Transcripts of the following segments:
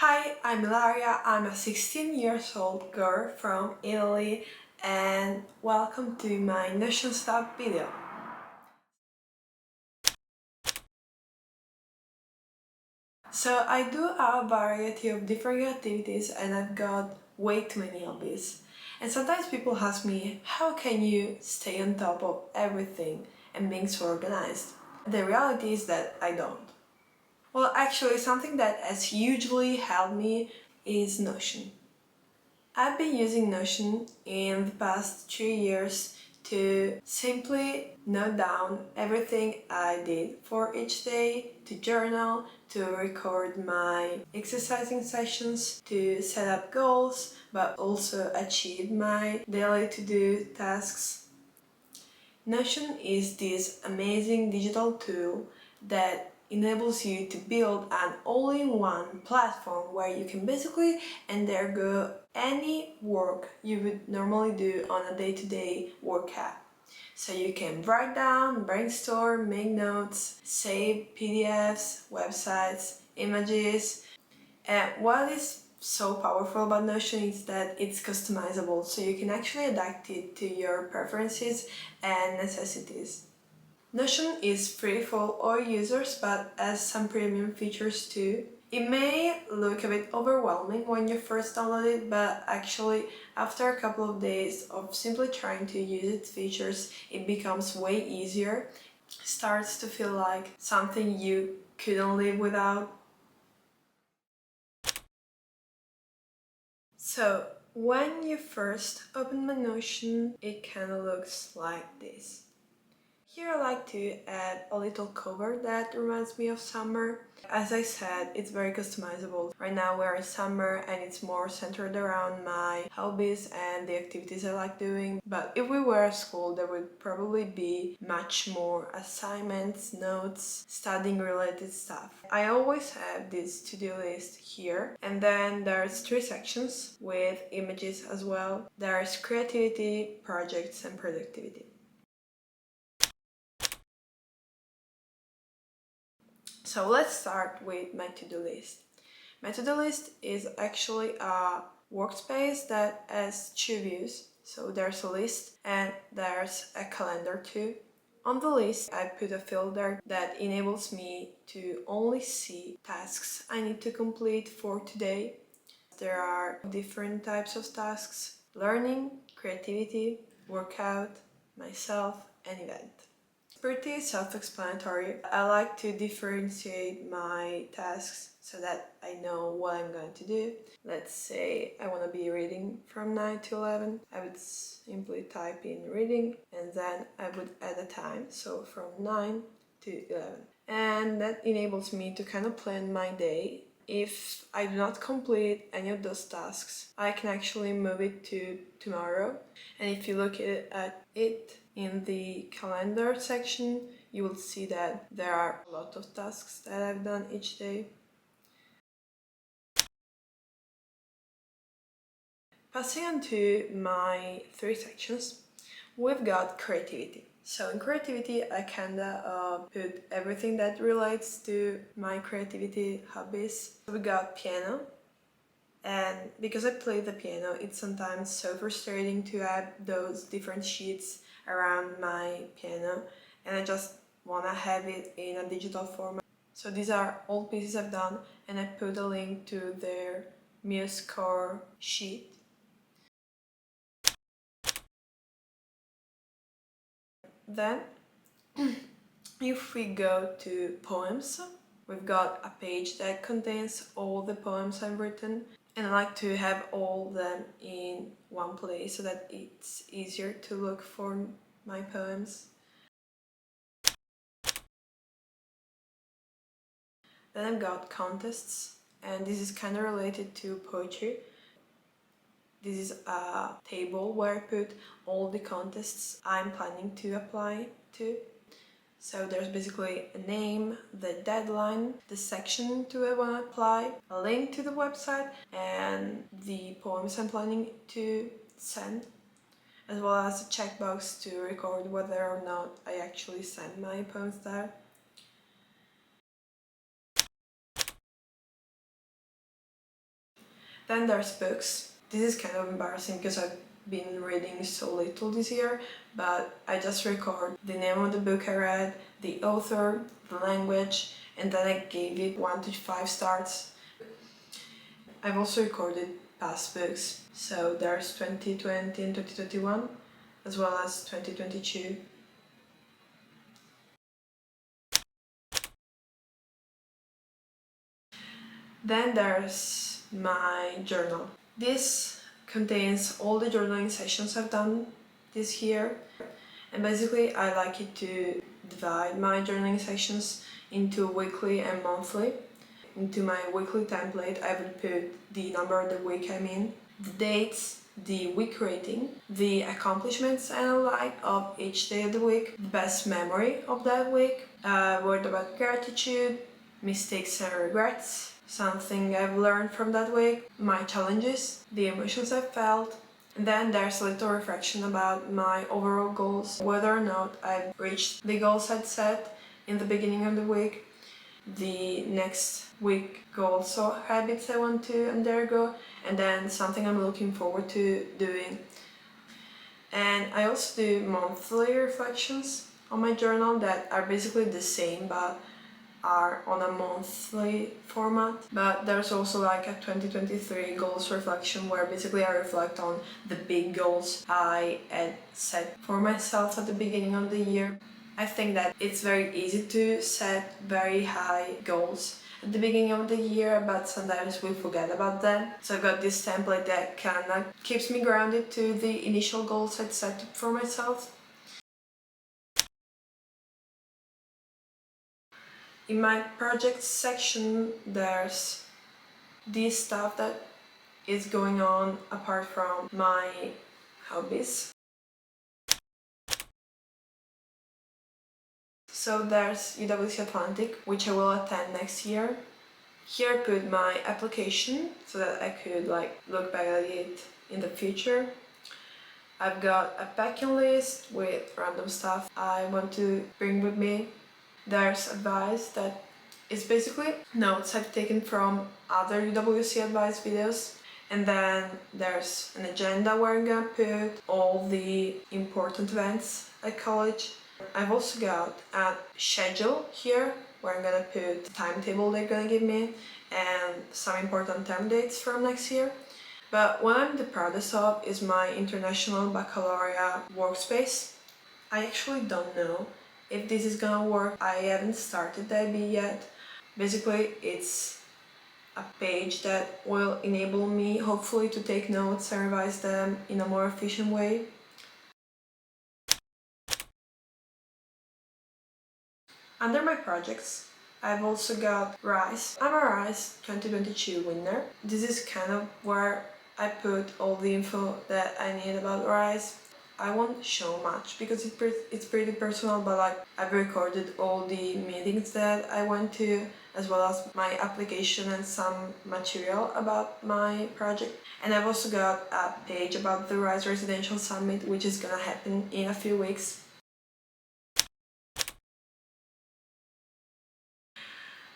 Hi, I'm Ilaria. I'm a 16 years old girl from Italy and welcome to my Notion Stop video. So I do a variety of different activities and I've got way too many hobbies. And sometimes people ask me, how can you stay on top of everything and being so organized? The reality is that I don't. Well, actually, something that has hugely helped me is Notion. I've been using Notion in the past 2 years to simply note down everything I did for each day, to journal, to record my exercising sessions, to set up goals, but also achieve my daily to-do tasks. Notion is this amazing digital tool that enables you to build an all-in-one platform where you can basically undergo any work you would normally do on a day-to-day work app. So you can write down, brainstorm, make notes, save PDFs, websites, images, and what is so powerful about Notion is that it's customizable, so you can actually adapt it to your preferences and necessities. Notion is free for all users but has some premium features too. It may look a bit overwhelming when you first download it, but actually after a couple of days of simply trying to use its features, it becomes way easier. It starts to feel like something you couldn't live without. So, when you first open my Notion, it kind of looks like this. Here I like to add a little cover that reminds me of summer. As I said, it's very customizable. Right now we're in summer and it's more centered around my hobbies and the activities I like doing. But if we were at school, there would probably be much more assignments, notes, studying related stuff. I always have this to-do list here, and then there's 3 sections with images as well. There's creativity, projects and productivity. So let's start with my to-do list. My to-do list is actually a workspace that has 2 views. So there's a list and there's a calendar too. On the list, I put a filter that enables me to only see tasks I need to complete for today. There are different types of tasks: learning, creativity, workout, myself, and event. Pretty self-explanatory. I like to differentiate my tasks so that I know what I'm going to do. Let's say I want to be reading from 9 to 11. I would simply type in reading and then I would add a time, so from 9 to 11. And that enables me to kind of plan my day. If I do not complete any of those tasks, I can actually move it to tomorrow. And if you look at it in the calendar section, you will see that there are a lot of tasks that I've done each day. Passing on to my 3 sections, we've got creativity. So in creativity, I kinda put everything that relates to my creativity hobbies. We got piano, and because I play the piano, it's sometimes so frustrating to have those different sheets around my piano, and I just wanna have it in a digital format. So these are all pieces I've done, and I put a link to their MuseScore sheet. Then, if we go to poems, we've got a page that contains all the poems I've written, and I like to have all of them in one place so that it's easier to look for my poems. Then I've got contests, and this is kind of related to poetry. This is a table where I put all the contests I'm planning to apply to. So there's basically a name, the deadline, the section to I want to apply, a link to the website, and the poems I'm planning to send, as well as a checkbox to record whether or not I actually send my poems there. Then there's books. This is kind of embarrassing because I've been reading so little this year, but I just record the name of the book I read, the author, the language, and then I gave it 1 to 5 stars. I've also recorded past books, so there's 2020 and 2021, as well as 2022. Then there's my journal. This contains all the journaling sessions I've done this year, and basically I like it to divide my journaling sessions into weekly and monthly. Into my weekly template I will put the number of the week I'm in, the dates, the week rating, the accomplishments I like of each day of the week, the best memory of that week, a word about gratitude, mistakes and regrets, something I've learned from that week, my challenges, the emotions I felt, and then there's a little reflection about my overall goals, whether or not I've reached the goals I'd set in the beginning of the week, the next week goals or habits I want to undergo, and then something I'm looking forward to doing. And I also do monthly reflections on my journal that are basically the same but are on a monthly format. But there's also like a 2023 goals reflection where basically I reflect on the big goals I had set for myself at the beginning of the year. I think that it's very easy to set very high goals at the beginning of the year, but sometimes we forget about them. So I've got this template that kind of keeps me grounded to the initial goals I'd set for myself. In my projects section, there's this stuff that is going on apart from my hobbies. So there's UWC Atlantic, which I will attend next year. Here I put my application so that I could look back at it in the future. I've got a packing list with random stuff I want to bring with me. There's advice that is basically notes I've taken from other UWC advice videos. And then there's an agenda where I'm gonna put all the important events at college. I've also got a schedule here where I'm gonna put the timetable they're gonna give me and some important term dates from next year. But what I'm the proudest of is my International Baccalaureate workspace. I actually don't know if this is gonna work. I haven't started the IB yet. Basically, it's a page that will enable me hopefully to take notes and revise them in a more efficient way. Under my projects, I've also got RISE. I'm a RISE 2022 winner. This is kind of where I put all the info that I need about RISE. I won't show much because it's pretty personal, but I've recorded all the meetings that I went to, as well as my application and some material about my project. And I've also got a page about the RISE Residential Summit, which is gonna happen in a few weeks.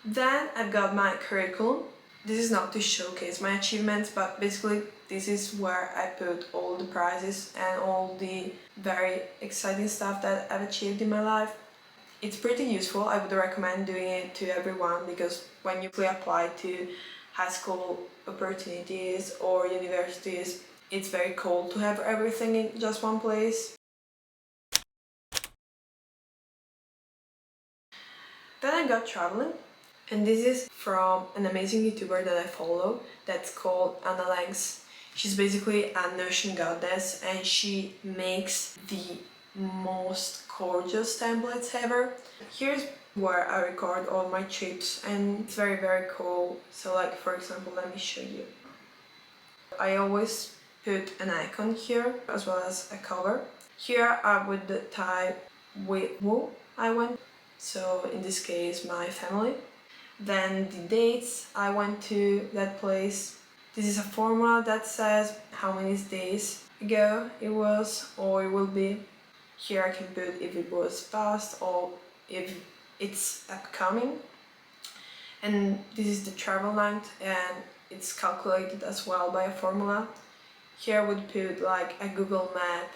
Then I've got my curriculum. This is not to showcase my achievements, but basically this is where I put all the prizes and all the very exciting stuff that I've achieved in my life. It's pretty useful. I would recommend doing it to everyone because when you apply to high school opportunities or universities, it's very cool to have everything in just one place. Then I got traveling. And this is from an amazing YouTuber that I follow that's called Anna Langs. She's basically an ocean goddess and she makes the most gorgeous templates ever. Here's where I record all my trips and it's very cool. So for example, let me show you. I always put an icon here as well as a cover. Here I would type with who I went, so in this case my family. Then the dates I went to that place. This is a formula that says how many days ago it was or it will be. Here I can put if it was past or if it's upcoming. And this is the travel length and it's calculated as well by a formula. Here I would put like a Google map.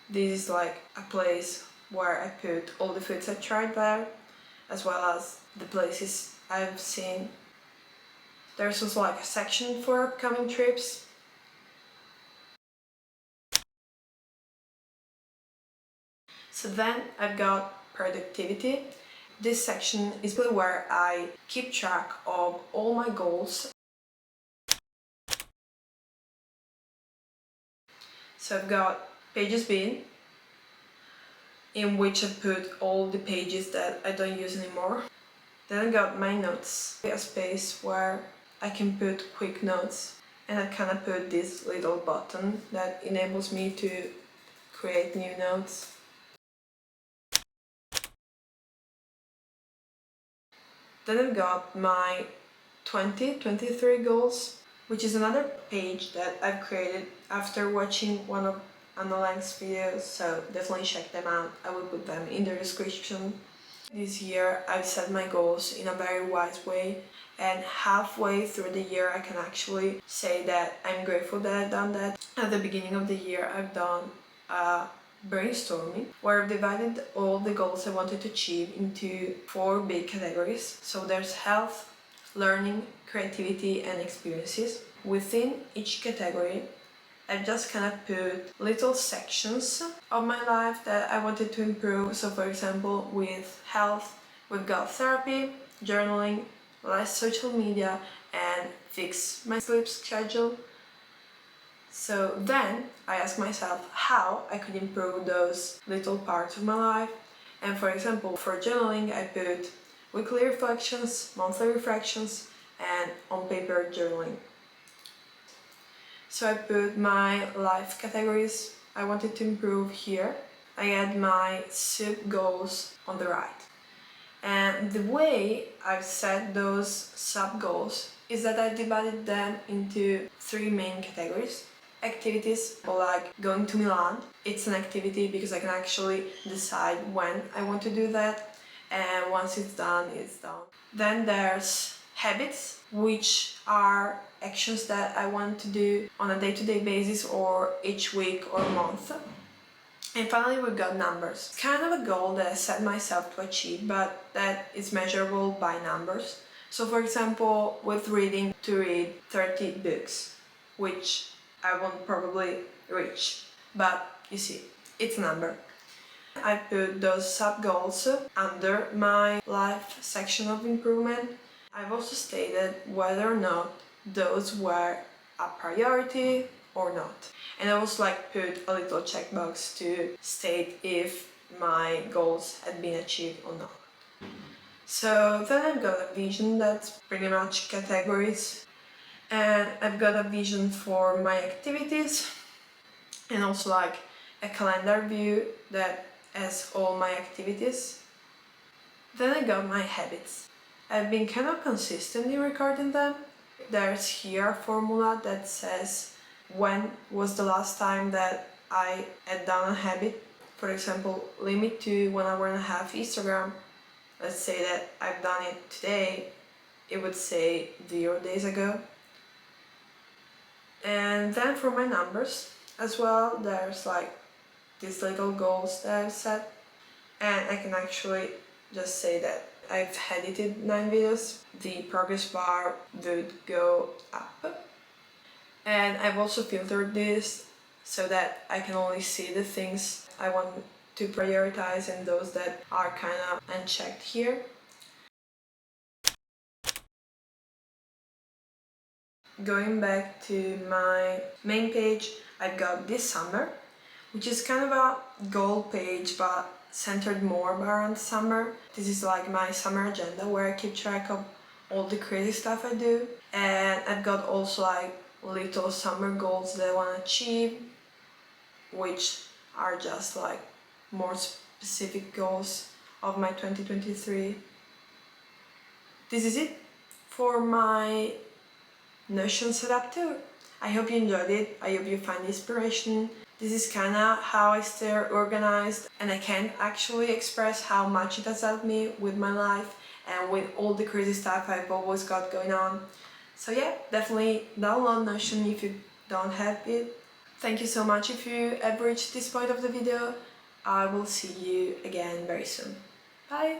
This is like a place where I put all the foods I tried there, as well as the places I've seen. There's also like a section for upcoming trips. So then I've got productivity. This section is where I keep track of all my goals. So I've got pages bin, in which I put all the pages that I don't use anymore. Then I got my notes, a space where I can put quick notes, and I kind of put this little button that enables me to create new notes. Then I've got my 2023 goals, which is another page that I've created after watching one of Anna Lang's videos, so definitely check them out. I will put them in the description. This year I've set my goals in a very wise way, and halfway through the year I can actually say that I'm grateful that I've done that. At the beginning of the year I've done a brainstorming where I've divided all the goals I wanted to achieve into 4 big categories. So there's health, learning, creativity and experiences. Within each category I've just kind of put little sections of my life that I wanted to improve. So for example, with health, we've got therapy, journaling, less social media, and fix my sleep schedule. So then I asked myself how I could improve those little parts of my life. And for example, for journaling, I put weekly reflections, monthly reflections, and on paper journaling. So I put my life categories I wanted to improve here. I had my sub goals on the right. And the way I've set those sub goals is that I divided them into 3 main categories. Activities, like going to Milan. It's an activity because I can actually decide when I want to do that, and once it's done, it's done. Then there's habits, which are actions that I want to do on a day-to-day basis or each week or month. And finally we've got numbers. It's kind of a goal that I set myself to achieve, but that is measurable by numbers. So for example, with reading, to read 30 books, which I won't probably reach, but you see, it's a number. I put those sub-goals under my life section of improvement. I've also stated whether or not those were a priority or not. And I also put a little checkbox to state if my goals had been achieved or not. So then I've got a vision that's pretty much categories, and I've got a vision for my activities, and also a calendar view that has all my activities. Then I got my habits. I've been kind of consistent in recording them. There's here a formula that says when was the last time that I had done a habit. For example, limit to 1.5 hours Instagram. Let's say that I've done it today, it would say 0 days ago. And then for my numbers as well, there's these little goals that I've set, and I can actually just say that I've edited 9 videos. The progress bar would go up, and I've also filtered this so that I can only see the things I want to prioritize and those that are kind of unchecked here. Going back to my main page, I've got this summer, which is kind of a goal page but centered more around summer. This is my summer agenda where I keep track of all the crazy stuff I do, and I've got also little summer goals that I want to achieve, which are just more specific goals of my 2023. This is it for my Notion setup too. I hope you enjoyed it. I hope you find inspiration. This is kinda how I stay organized, and I can't actually express how much it has helped me with my life and with all the crazy stuff I've always got going on. So yeah, definitely download Notion if you don't have it. Thank you so much if you have reached this point of the video. I will see you again very soon. Bye!